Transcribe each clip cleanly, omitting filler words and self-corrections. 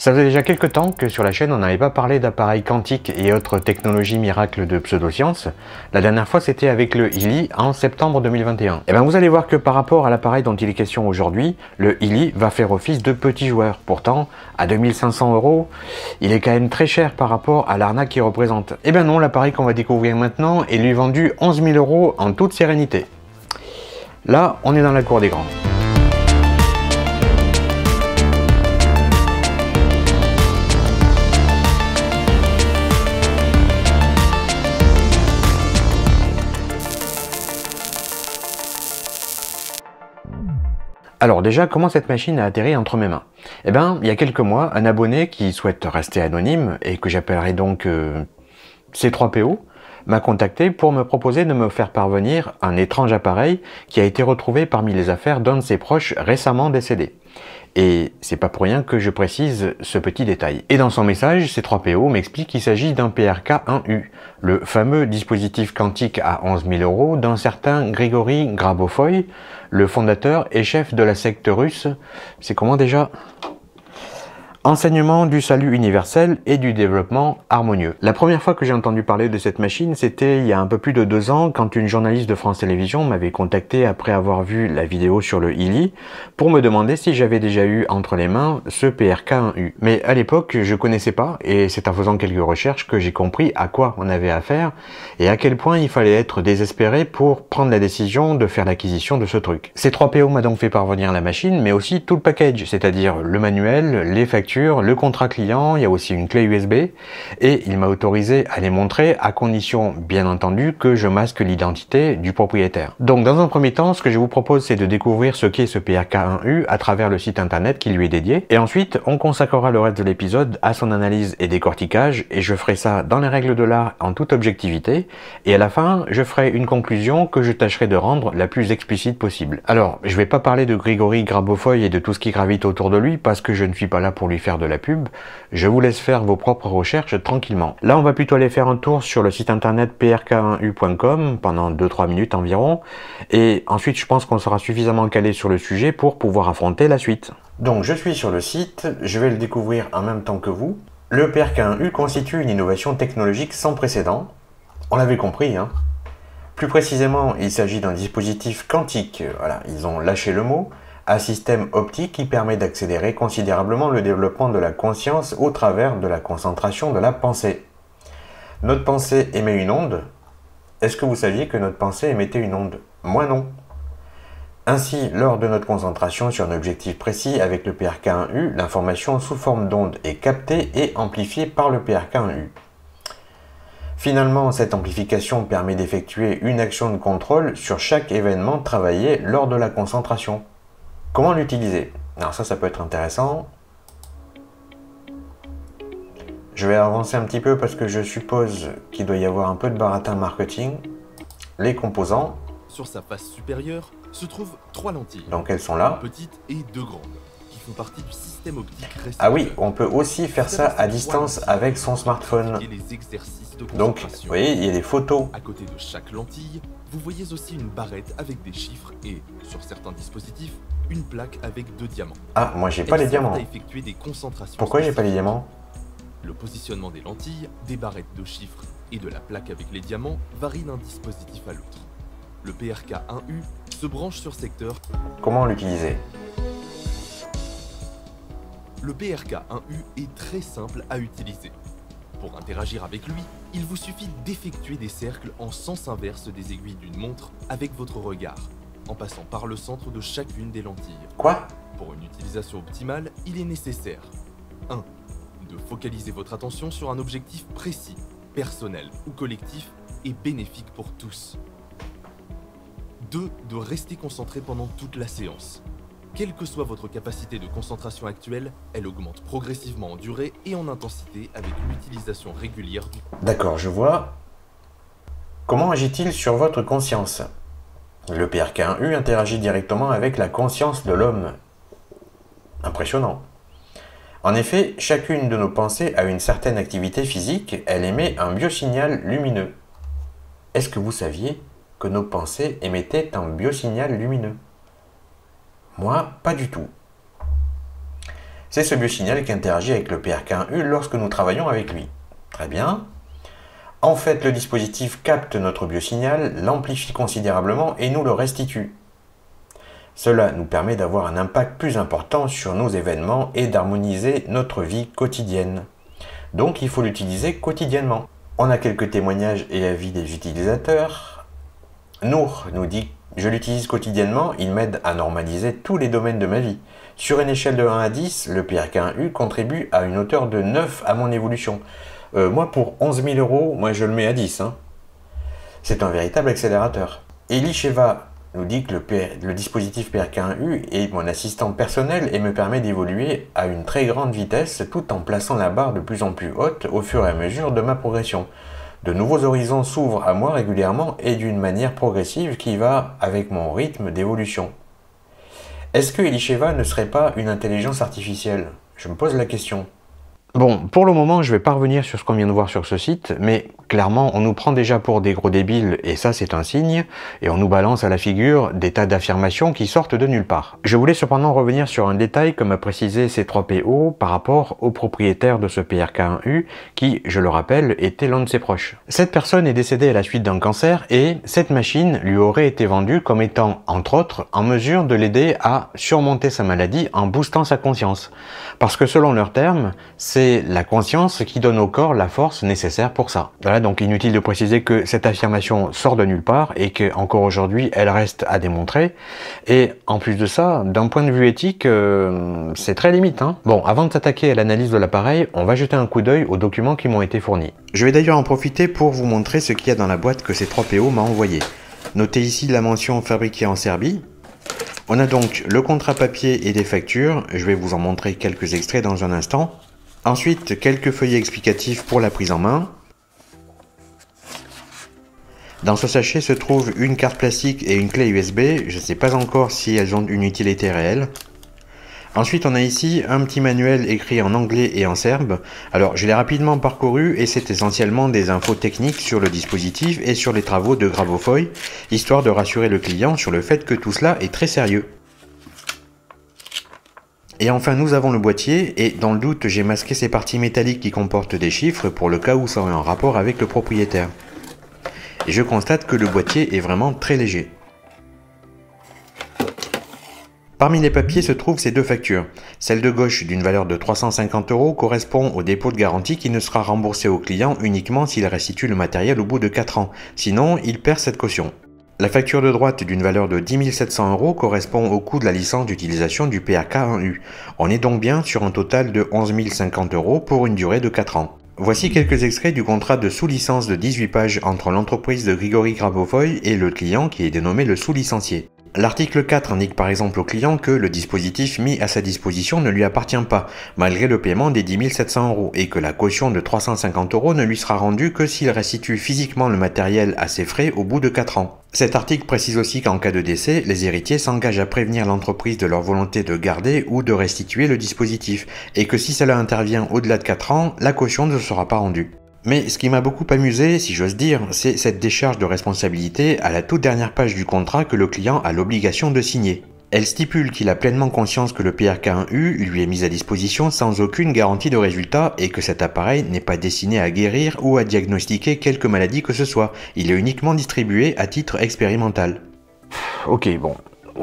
Ça faisait déjà quelques temps que sur la chaîne on n'avait pas parlé d'appareils quantiques et autres technologies miracles de pseudosciences. La dernière fois c'était avec le Healy en septembre 2021. Et bien vous allez voir que par rapport à l'appareil dont il est question aujourd'hui, le Healy va faire office de petit joueur. Pourtant, à 2500 €, il est quand même très cher par rapport à l'arnaque qu'il représente. Et bien non, l'appareil qu'on va découvrir maintenant est lui vendu 11 000 € en toute sérénité. Là, on est dans la cour des grands. Alors déjà, comment cette machine a atterri entre mes mains? Eh bien, il y a quelques mois, un abonné qui souhaite rester anonyme, et que j'appellerai donc C3PO, m'a contacté pour me proposer de me faire parvenir un étrange appareil qui a été retrouvé parmi les affaires d'un de ses proches récemment décédé. Et c'est pas pour rien que je précise ce petit détail. Et dans son message, C3PO m'explique qu'il s'agit d'un PRK-1U, le fameux dispositif quantique à 11 000 € d'un certain Grigory Grabovoy, le fondateur et chef de la secte russe. C'est comment déjà ? Enseignement du salut universel et du développement harmonieux. La première fois que j'ai entendu parler de cette machine, c'était il y a un peu plus de 2 ans, quand une journaliste de France Télévisions m'avait contacté après avoir vu la vidéo sur le Healy, pour me demander si j'avais déjà eu entre les mains ce PRK-1U. Mais à l'époque, je connaissais pas, et c'est en faisant quelques recherches que j'ai compris à quoi on avait affaire, et à quel point il fallait être désespéré pour prendre la décision de faire l'acquisition de ce truc. C3PO m'a donc fait parvenir la machine, mais aussi tout le package, c'est-à-dire le manuel, les factures, le contrat client, il y a aussi une clé USB, et il m'a autorisé à les montrer à condition, bien entendu, que je masque l'identité du propriétaire. Donc dans un premier temps, ce que je vous propose, c'est de découvrir ce qu'est ce PRK-1U à travers le site internet qui lui est dédié, et ensuite on consacrera le reste de l'épisode à son analyse et décortiquage, et je ferai ça dans les règles de l'art en toute objectivité, et à la fin, je ferai une conclusion que je tâcherai de rendre la plus explicite possible. Alors, je vais pas parler de Grigory Grabovoy et de tout ce qui gravite autour de lui, parce que je ne suis pas là pour lui faire de la pub, je vous laisse faire vos propres recherches tranquillement. Là, on va plutôt aller faire un tour sur le site internet prk1u.com pendant 2-3 minutes environ, et ensuite je pense qu'on sera suffisamment calé sur le sujet pour pouvoir affronter la suite. Donc je suis sur le site, je vais le découvrir en même temps que vous. Le PRK-1U constitue une innovation technologique sans précédent, on l'avait compris, hein. Plus précisément, il s'agit d'un dispositif quantique, voilà, ils ont lâché le mot, un système optique qui permet d'accélérer considérablement le développement de la conscience au travers de la concentration de la pensée. Notre pensée émet une onde. Est-ce que vous saviez que notre pensée émettait une onde? Moi non. Ainsi, lors de notre concentration sur un objectif précis avec le PRK-1U, l'information sous forme d'onde est captée et amplifiée par le PRK-1U. Finalement, cette amplification permet d'effectuer une action de contrôle sur chaque événement travaillé lors de la concentration. Comment l'utiliser? Alors ça peut être intéressant. Je vais avancer un petit peu parce que je suppose qu'il doit y avoir un peu de baratin marketing. Les composants. Sur sa face supérieure se trouvent 3 lentilles. Donc elles sont là. Petites et 2 grandes, qui font partie du système optique récepteur. Ah oui, on peut aussi faire ça à distance avec son smartphone. Donc, vous voyez, il y a des photos. À côté de chaque lentille, vous voyez aussi une barrette avec des chiffres et, sur certains dispositifs, une plaque avec 2 diamants. Ah, moi j'ai pas les diamants. Des concentrations. Pourquoi j'ai pas les diamants? Le positionnement des lentilles, des barrettes de chiffres et de la plaque avec les diamants varie d'un dispositif à l'autre. Le PRK-1U se branche sur secteur. Comment l'utiliser? Le PRK-1U est très simple à utiliser. Pour interagir avec lui, il vous suffit d'effectuer des cercles en sens inverse des aiguilles d'une montre avec votre regard, en passant par le centre de chacune des lentilles. Quoi? Pour une utilisation optimale, il est nécessaire 1. De focaliser votre attention sur un objectif précis, personnel ou collectif et bénéfique pour tous. 2. De rester concentré pendant toute la séance. Quelle que soit votre capacité de concentration actuelle, elle augmente progressivement en durée et en intensité avec l'utilisation régulière du... D'accord, je vois. Comment agit-il sur votre conscience? Le PRK-1U interagit directement avec la conscience de l'homme. Impressionnant. En effet, chacune de nos pensées a une certaine activité physique, elle émet un biosignal lumineux. Est-ce que vous saviez que nos pensées émettaient un biosignal lumineux? Moi, pas du tout. C'est ce biosignal qui interagit avec le PRK1U lorsque nous travaillons avec lui. Très bien. En fait, le dispositif capte notre biosignal, l'amplifie considérablement et nous le restitue. Cela nous permet d'avoir un impact plus important sur nos événements et d'harmoniser notre vie quotidienne. Donc il faut l'utiliser quotidiennement. On a quelques témoignages et avis des utilisateurs. Nour nous dit « Je l'utilise quotidiennement, il m'aide à normaliser tous les domaines de ma vie. Sur une échelle de 1 à 10, le PRK1U contribue à une hauteur de 9 à mon évolution. Moi pour 11 000 €, moi je le mets à 10. Hein. C'est un véritable accélérateur. » Elisheva nous dit que le dispositif PRK1U est mon assistant personnel et me permet d'évoluer à une très grande vitesse tout en plaçant la barre de plus en plus haute au fur et à mesure de ma progression. De nouveaux horizons s'ouvrent à moi régulièrement et d'une manière progressive qui va avec mon rythme d'évolution. Est-ce que Elisheva ne serait pas une intelligence artificielle? Je me pose la question. Bon, pour le moment, je vais pas revenir sur ce qu'on vient de voir sur ce site, mais clairement, on nous prend déjà pour des gros débiles, et ça c'est un signe, et on nous balance à la figure des tas d'affirmations qui sortent de nulle part. Je voulais cependant revenir sur un détail que m'a précisé C3PO par rapport au propriétaire de ce PRK1U, qui, je le rappelle, était l'un de ses proches. Cette personne est décédée à la suite d'un cancer, et cette machine lui aurait été vendue comme étant, entre autres, en mesure de l'aider à surmonter sa maladie en boostant sa conscience. Parce que selon leurs termes, c'est la conscience qui donne au corps la force nécessaire pour ça. Voilà, donc inutile de préciser que cette affirmation sort de nulle part et que encore aujourd'hui elle reste à démontrer. Et en plus de ça, d'un point de vue éthique, c'est très limite. Hein. Bon, avant de s'attaquer à l'analyse de l'appareil, on va jeter un coup d'œil aux documents qui m'ont été fournis. Je vais d'ailleurs en profiter pour vous montrer ce qu'il y a dans la boîte que C3PO m'a envoyé. Notez ici la mention fabriquée en Serbie. On a donc le contrat papier et des factures, je vais vous en montrer quelques extraits dans un instant. Ensuite, quelques feuillets explicatifs pour la prise en main. Dans ce sachet se trouve une carte plastique et une clé USB, je ne sais pas encore si elles ont une utilité réelle. Ensuite, on a ici un petit manuel écrit en anglais et en serbe. Alors, je l'ai rapidement parcouru et c'est essentiellement des infos techniques sur le dispositif et sur les travaux de Gravofoy, histoire de rassurer le client sur le fait que tout cela est très sérieux. Et enfin, nous avons le boîtier, et dans le doute, j'ai masqué ces parties métalliques qui comportent des chiffres pour le cas où ça aurait un rapport avec le propriétaire. Et je constate que le boîtier est vraiment très léger. Parmi les papiers se trouvent ces deux factures. Celle de gauche, d'une valeur de 350 € correspond au dépôt de garantie qui ne sera remboursé au client uniquement s'il restitue le matériel au bout de 4 ans. Sinon, il perd cette caution. La facture de droite d'une valeur de 10 700 € correspond au coût de la licence d'utilisation du PRK1U. On est donc bien sur un total de 11 050 € pour une durée de 4 ans. Voici quelques extraits du contrat de sous-licence de 18 pages entre l'entreprise de Grigori Gravofoy et le client qui est dénommé le sous-licencié. L'article 4 indique par exemple au client que le dispositif mis à sa disposition ne lui appartient pas, malgré le paiement des 10 700 € et que la caution de 350 € ne lui sera rendue que s'il restitue physiquement le matériel à ses frais au bout de 4 ans. Cet article précise aussi qu'en cas de décès, les héritiers s'engagent à prévenir l'entreprise de leur volonté de garder ou de restituer le dispositif, et que si cela intervient au-delà de 4 ans, la caution ne sera pas rendue. Mais ce qui m'a beaucoup amusé, si j'ose dire, c'est cette décharge de responsabilité à la toute dernière page du contrat que le client a l'obligation de signer. Elle stipule qu'il a pleinement conscience que le PRK1U lui est mis à disposition sans aucune garantie de résultat et que cet appareil n'est pas destiné à guérir ou à diagnostiquer quelque maladie que ce soit. Il est uniquement distribué à titre expérimental. Ok, bon.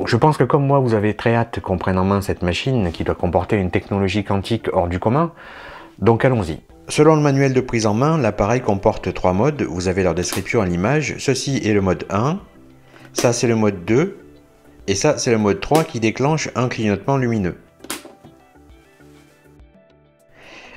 Je pense que comme moi, vous avez très hâte qu'on prenne en main cette machine qui doit comporter une technologie quantique hors du commun. Donc allons-y. Selon le manuel de prise en main, l'appareil comporte 3 modes, vous avez leur description à l'image. Ceci est le mode 1, ça c'est le mode 2, et ça c'est le mode 3 qui déclenche un clignotement lumineux.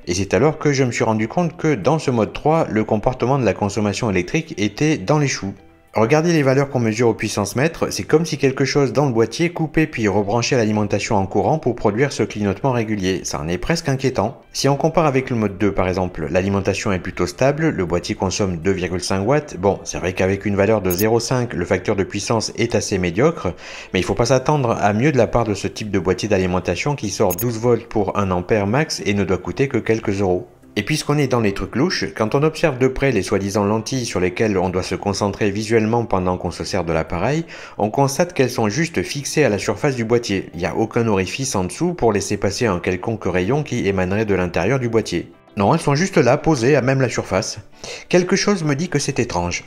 Et c'est alors que je me suis rendu compte que dans ce mode 3, le comportement de la consommation électrique était dans les choux. Regardez les valeurs qu'on mesure au puissance mètre, c'est comme si quelque chose dans le boîtier coupait puis rebranchait l'alimentation en courant pour produire ce clignotement régulier. Ça en est presque inquiétant. Si on compare avec le mode 2 par exemple, l'alimentation est plutôt stable, le boîtier consomme 2,5 watts. Bon, c'est vrai qu'avec une valeur de 0,5, le facteur de puissance est assez médiocre, mais il ne faut pas s'attendre à mieux de la part de ce type de boîtier d'alimentation qui sort 12 volts pour 1 ampère max et ne doit coûter que quelques euros. Et puisqu'on est dans les trucs louches, quand on observe de près les soi-disant lentilles sur lesquelles on doit se concentrer visuellement pendant qu'on se sert de l'appareil, on constate qu'elles sont juste fixées à la surface du boîtier. Il n'y a aucun orifice en dessous pour laisser passer un quelconque rayon qui émanerait de l'intérieur du boîtier. Non, elles sont juste là, posées à même la surface. Quelque chose me dit que c'est étrange.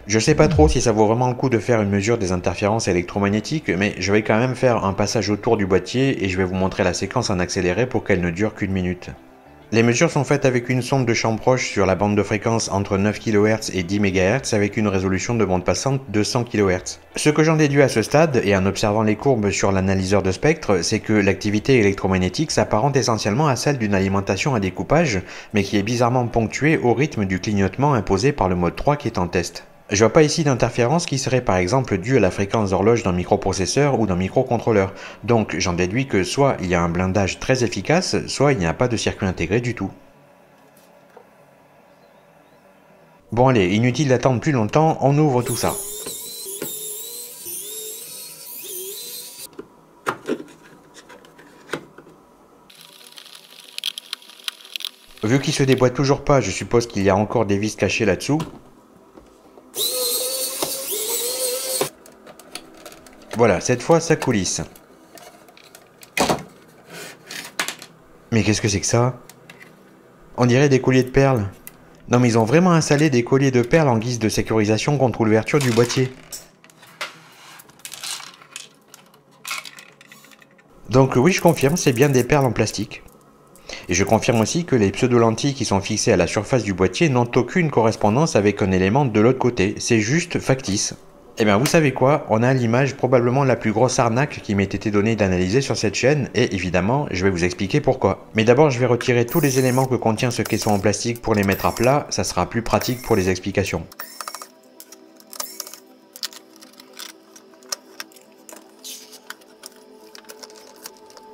Je sais pas trop si ça vaut vraiment le coup de faire une mesure des interférences électromagnétiques, mais je vais quand même faire un passage autour du boîtier et je vais vous montrer la séquence en accéléré pour qu'elle ne dure qu'1 minute. Les mesures sont faites avec une sonde de champ proche sur la bande de fréquence entre 9 kHz et 10 MHz avec une résolution de bande passante de 100 kHz. Ce que j'en déduis à ce stade, et en observant les courbes sur l'analyseur de spectre, c'est que l'activité électromagnétique s'apparente essentiellement à celle d'une alimentation à découpage, mais qui est bizarrement ponctuée au rythme du clignotement imposé par le mode 3 qui est en test. Je vois pas ici d'interférence qui serait par exemple due à la fréquence d'horloge d'un microprocesseur ou d'un microcontrôleur. Donc j'en déduis que soit il y a un blindage très efficace, soit il n'y a pas de circuit intégré du tout. Bon allez, inutile d'attendre plus longtemps, on ouvre tout ça. Vu qu'il se déboîte toujours pas, je suppose qu'il y a encore des vis cachées là-dessous. Voilà, cette fois ça coulisse. Mais qu'est-ce que c'est que ça? On dirait des colliers de perles. Non mais ils ont vraiment installé des colliers de perles en guise de sécurisation contre l'ouverture du boîtier. Donc oui, je confirme, c'est bien des perles en plastique. Et je confirme aussi que les pseudo-lentilles qui sont fixées à la surface du boîtier n'ont aucune correspondance avec un élément de l'autre côté, c'est juste factice. Eh bien vous savez quoi, on a à l'image probablement la plus grosse arnaque qui m'ait été donnée d'analyser sur cette chaîne, et évidemment je vais vous expliquer pourquoi. Mais d'abord je vais retirer tous les éléments que contient ce caisson en plastique pour les mettre à plat, ça sera plus pratique pour les explications.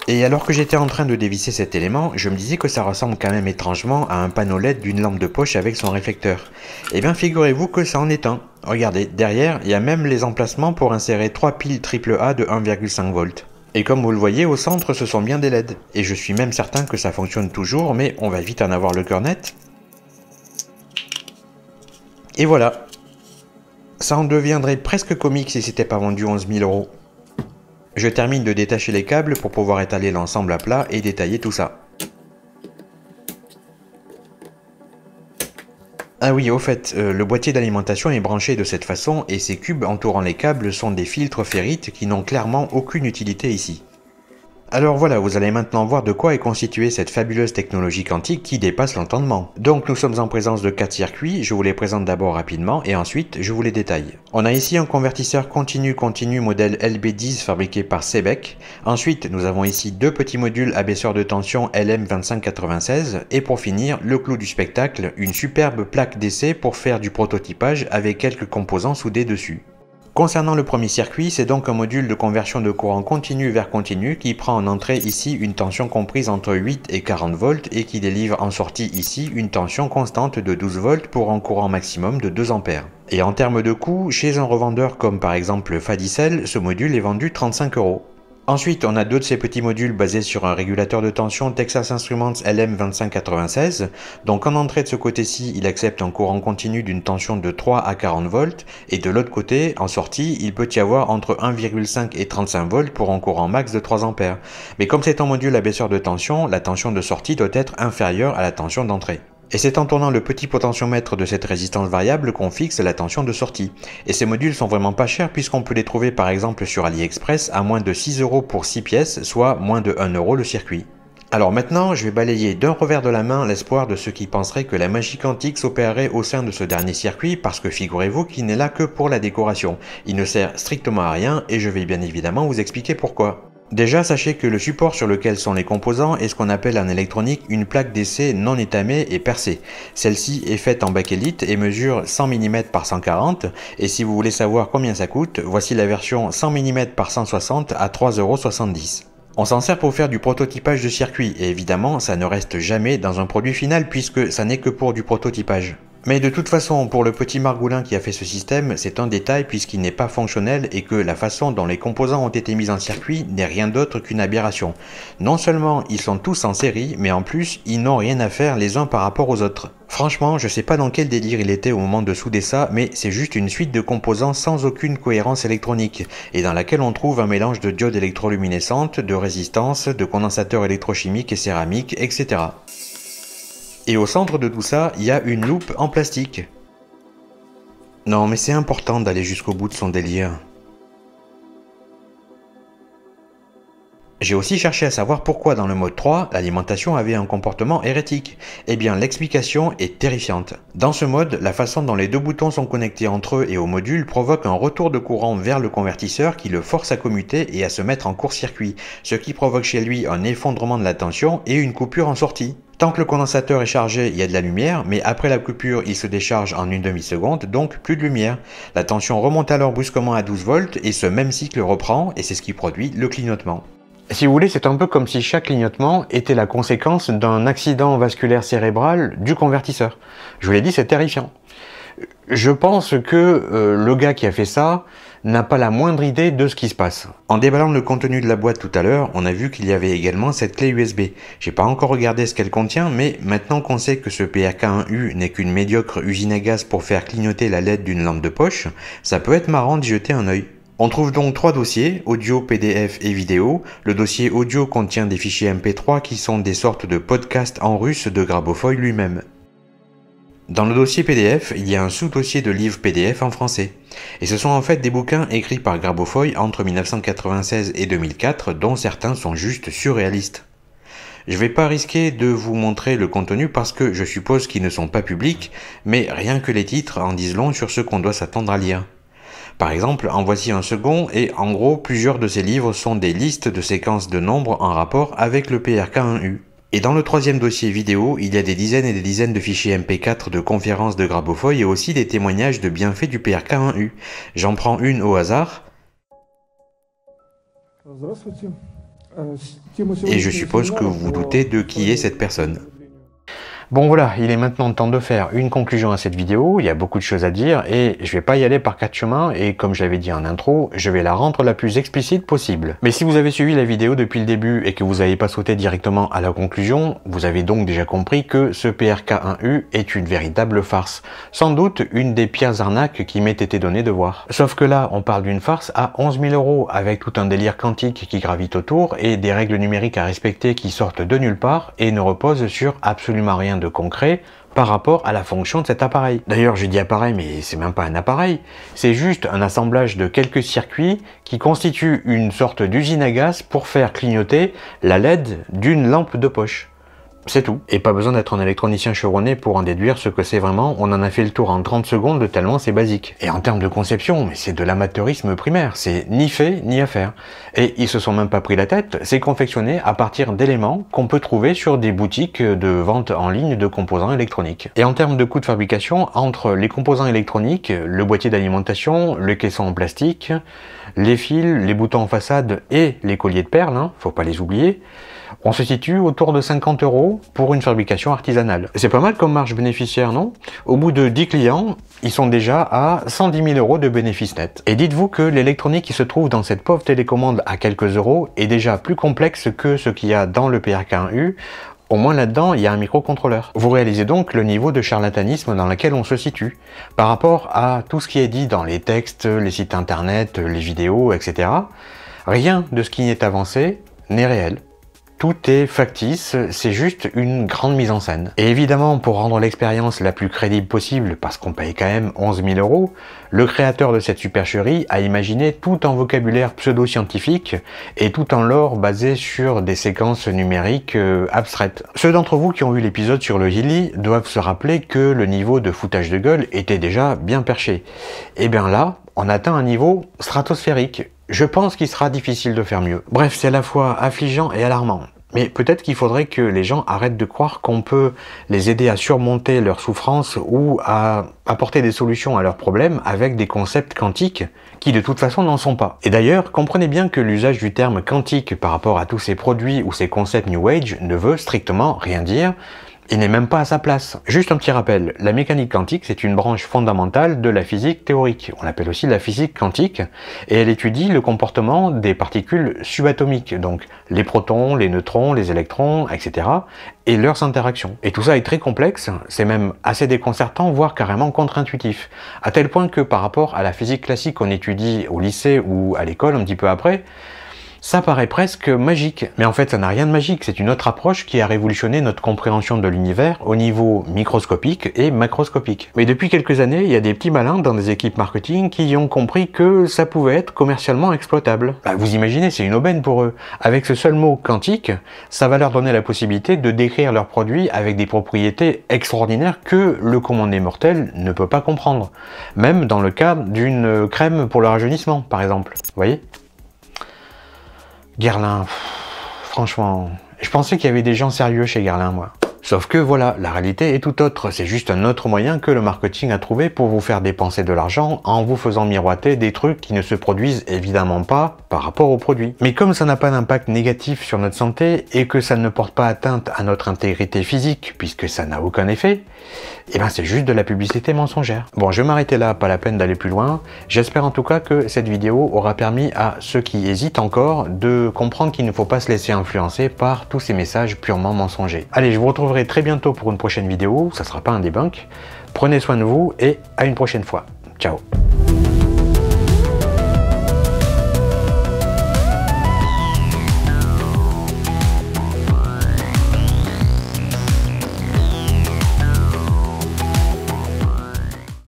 Et alors que j'étais en train de dévisser cet élément, je me disais que ça ressemble quand même étrangement à un panneau LED d'une lampe de poche avec son réflecteur. Eh bien figurez-vous que ça en est un. Regardez, derrière, il y a même les emplacements pour insérer 3 piles AAA de 1,5 volts. Et comme vous le voyez, au centre, ce sont bien des LED. Et je suis même certain que ça fonctionne toujours, mais on va vite en avoir le cœur net. Et voilà. Ça en deviendrait presque comique si c'était pas vendu 11 000 €. Je termine de détacher les câbles pour pouvoir étaler l'ensemble à plat et détailler tout ça. Ah oui, au fait, le boîtier d'alimentation est branché de cette façon et ces cubes entourant les câbles sont des filtres ferrites qui n'ont clairement aucune utilité ici. Alors voilà, vous allez maintenant voir de quoi est constituée cette fabuleuse technologie quantique qui dépasse l'entendement. Donc nous sommes en présence de 4 circuits, je vous les présente d'abord rapidement et ensuite je vous les détaille. On a ici un convertisseur continu modèle LB10 fabriqué par Sebec. Ensuite nous avons ici deux petits modules abaisseurs de tension LM2596 et pour finir, le clou du spectacle, une superbe plaque d'essai pour faire du prototypage avec quelques composants soudés dessus. Concernant le premier circuit, c'est donc un module de conversion de courant continu vers continu qui prend en entrée ici une tension comprise entre 8 et 40 volts et qui délivre en sortie ici une tension constante de 12 volts pour un courant maximum de 2 ampères. Et en termes de coût, chez un revendeur comme par exemple Fadicel, ce module est vendu 35 €. Ensuite, on a deux de ces petits modules basés sur un régulateur de tension Texas Instruments LM2596. Donc en entrée de ce côté-ci, il accepte un courant continu d'une tension de 3 à 40 volts. Et de l'autre côté, en sortie, il peut y avoir entre 1,5 et 35 volts pour un courant max de 3 ampères. Mais comme c'est un module abaisseur de tension, la tension de sortie doit être inférieure à la tension d'entrée. Et c'est en tournant le petit potentiomètre de cette résistance variable qu'on fixe la tension de sortie. Et ces modules sont vraiment pas chers puisqu'on peut les trouver par exemple sur AliExpress à moins de 6 € pour 6 pièces, soit moins de 1 € le circuit. Alors maintenant, je vais balayer d'un revers de la main l'espoir de ceux qui penseraient que la magie quantique s'opérerait au sein de ce dernier circuit parce que figurez-vous qu'il n'est là que pour la décoration. Il ne sert strictement à rien et je vais bien évidemment vous expliquer pourquoi. Déjà, sachez que le support sur lequel sont les composants est ce qu'on appelle en électronique une plaque d'essai non étamée et percée. Celle-ci est faite en bakélite et mesure 100 mm par 140 et si vous voulez savoir combien ça coûte, voici la version 100 mm par 160 à 3,70 €. On s'en sert pour faire du prototypage de circuit et évidemment ça ne reste jamais dans un produit final puisque ça n'est que pour du prototypage. Mais de toute façon, pour le petit Margoulin qui a fait ce système, c'est un détail puisqu'il n'est pas fonctionnel et que la façon dont les composants ont été mis en circuit n'est rien d'autre qu'une aberration. Non seulement ils sont tous en série, mais en plus, ils n'ont rien à faire les uns par rapport aux autres. Franchement, je sais pas dans quel délire il était au moment de souder ça, mais c'est juste une suite de composants sans aucune cohérence électronique, et dans laquelle on trouve un mélange de diodes électroluminescentes, de résistances, de condensateurs électrochimiques et céramiques, etc. Et au centre de tout ça, il y a une loupe en plastique. Non, mais c'est important d'aller jusqu'au bout de son délire. J'ai aussi cherché à savoir pourquoi dans le mode 3, l'alimentation avait un comportement hérétique. Eh bien, l'explication est terrifiante. Dans ce mode, la façon dont les deux boutons sont connectés entre eux et au module provoque un retour de courant vers le convertisseur qui le force à commuter et à se mettre en court-circuit, ce qui provoque chez lui un effondrement de la tension et une coupure en sortie. Tant que le condensateur est chargé, il y a de la lumière, mais après la coupure, il se décharge en une demi-seconde, donc plus de lumière. La tension remonte alors brusquement à 12 volts et ce même cycle reprend, et c'est ce qui produit le clignotement. Si vous voulez, c'est un peu comme si chaque clignotement était la conséquence d'un accident vasculaire cérébral du convertisseur. Je vous l'ai dit, c'est terrifiant. Je pense que le gars qui a fait ça n'a pas la moindre idée de ce qui se passe. En déballant le contenu de la boîte tout à l'heure, on a vu qu'il y avait également cette clé USB. J'ai pas encore regardé ce qu'elle contient, mais maintenant qu'on sait que ce PRK1U n'est qu'une médiocre usine à gaz pour faire clignoter la LED d'une lampe de poche, ça peut être marrant d'y jeter un œil. On trouve donc 3 dossiers, audio, PDF et vidéo. Le dossier audio contient des fichiers MP3 qui sont des sortes de podcasts en russe de Grabofoy lui-même. Dans le dossier PDF, il y a un sous-dossier de livres PDF en français. Et ce sont en fait des bouquins écrits par Grabofoy entre 1996 et 2004, dont certains sont juste surréalistes. Je vais pas risquer de vous montrer le contenu parce que je suppose qu'ils ne sont pas publics, mais rien que les titres en disent long sur ce qu'on doit s'attendre à lire. Par exemple, en voici un second, et en gros, plusieurs de ces livres sont des listes de séquences de nombres en rapport avec le PRK1U. Et dans le troisième dossier vidéo, il y a des dizaines et des dizaines de fichiers MP4 de conférences de Grabofoy et aussi des témoignages de bienfaits du PRK1U. J'en prends une au hasard. Et je suppose que vous vous doutez de qui est cette personne. Bon voilà, il est maintenant temps de faire une conclusion à cette vidéo, il y a beaucoup de choses à dire et je vais pas y aller par 4 chemins et comme je l'avais dit en intro, je vais la rendre la plus explicite possible. Mais si vous avez suivi la vidéo depuis le début et que vous n'avez pas sauté directement à la conclusion, vous avez donc déjà compris que ce PRK1U est une véritable farce. Sans doute une des pires arnaques qui m'ait été donné de voir. Sauf que là, on parle d'une farce à 11 000 € avec tout un délire quantique qui gravite autour et des règles numériques à respecter qui sortent de nulle part et ne reposent sur absolument rien de concret par rapport à la fonction de cet appareil. D'ailleurs, j'ai dit appareil, mais c'est même pas un appareil, c'est juste un assemblage de quelques circuits qui constituent une sorte d'usine à gaz pour faire clignoter la LED d'une lampe de poche. C'est tout. Et pas besoin d'être un électronicien chevronné pour en déduire ce que c'est vraiment, on en a fait le tour en 30 secondes tellement c'est basique. Et en termes de conception, mais c'est de l'amateurisme primaire, c'est ni fait ni à faire. Et ils se sont même pas pris la tête, c'est confectionné à partir d'éléments qu'on peut trouver sur des boutiques de vente en ligne de composants électroniques. Et en termes de coût de fabrication, entre les composants électroniques, le boîtier d'alimentation, le caisson en plastique, les fils, les boutons en façade et les colliers de perles, faut pas les oublier, on se situe autour de 50 € pour une fabrication artisanale. C'est pas mal comme marge bénéficiaire, non? Au bout de 10 clients, ils sont déjà à 110 000 € de bénéfices nets. Et dites-vous que l'électronique qui se trouve dans cette pauvre télécommande à quelques euros est déjà plus complexe que ce qu'il y a dans le PRK1U. Au moins là-dedans, il y a un microcontrôleur. Vous réalisez donc le niveau de charlatanisme dans lequel on se situe, par rapport à tout ce qui est dit dans les textes, les sites internet, les vidéos, etc. Rien de ce qui est avancé n'est réel. Tout est factice, c'est juste une grande mise en scène. Et évidemment, pour rendre l'expérience la plus crédible possible, parce qu'on paye quand même 11 000 €, le créateur de cette supercherie a imaginé tout un vocabulaire pseudo-scientifique et tout un lore basé sur des séquences numériques abstraites. Ceux d'entre vous qui ont vu l'épisode sur le Healy doivent se rappeler que le niveau de foutage de gueule était déjà bien perché. Et bien là, on atteint un niveau stratosphérique. Je pense qu'il sera difficile de faire mieux. Bref, c'est à la fois affligeant et alarmant. Mais peut-être qu'il faudrait que les gens arrêtent de croire qu'on peut les aider à surmonter leurs souffrances ou à apporter des solutions à leurs problèmes avec des concepts quantiques qui de toute façon n'en sont pas. Et d'ailleurs, comprenez bien que l'usage du terme quantique par rapport à tous ces produits ou ces concepts New Age ne veut strictement rien dire, Il n'est même pas à sa place. Juste un petit rappel, la mécanique quantique, c'est une branche fondamentale de la physique théorique. On l'appelle aussi la physique quantique, et elle étudie le comportement des particules subatomiques, donc les protons, les neutrons, les électrons, etc., et leurs interactions. Et tout ça est très complexe, c'est même assez déconcertant, voire carrément contre-intuitif, à tel point que par rapport à la physique classique qu'on étudie au lycée ou à l'école un petit peu après, ça paraît presque magique, mais en fait ça n'a rien de magique, c'est une autre approche qui a révolutionné notre compréhension de l'univers au niveau microscopique et macroscopique. Mais depuis quelques années, il y a des petits malins dans des équipes marketing qui ont compris que ça pouvait être commercialement exploitable. Bah, vous imaginez, c'est une aubaine pour eux. Avec ce seul mot quantique, ça va leur donner la possibilité de décrire leurs produits avec des propriétés extraordinaires que le commun des mortels ne peut pas comprendre. Même dans le cas d'une crème pour le rajeunissement, par exemple. Vous voyez ? Guerlain, franchement, je pensais qu'il y avait des gens sérieux chez Guerlain, moi. Sauf que voilà, la réalité est tout autre, c'est juste un autre moyen que le marketing a trouvé pour vous faire dépenser de l'argent en vous faisant miroiter des trucs qui ne se produisent évidemment pas par rapport aux produits. Mais comme ça n'a pas d'impact négatif sur notre santé et que ça ne porte pas atteinte à notre intégrité physique puisque ça n'a aucun effet, et ben c'est juste de la publicité mensongère. Bon, je vais m'arrêter là, pas la peine d'aller plus loin. J'espère en tout cas que cette vidéo aura permis à ceux qui hésitent encore de comprendre qu'il ne faut pas se laisser influencer par tous ces messages purement mensongers. Allez, je vous retrouverai très bientôt pour une prochaine vidéo, ça sera pas un debunk. Prenez soin de vous et à une prochaine fois. Ciao.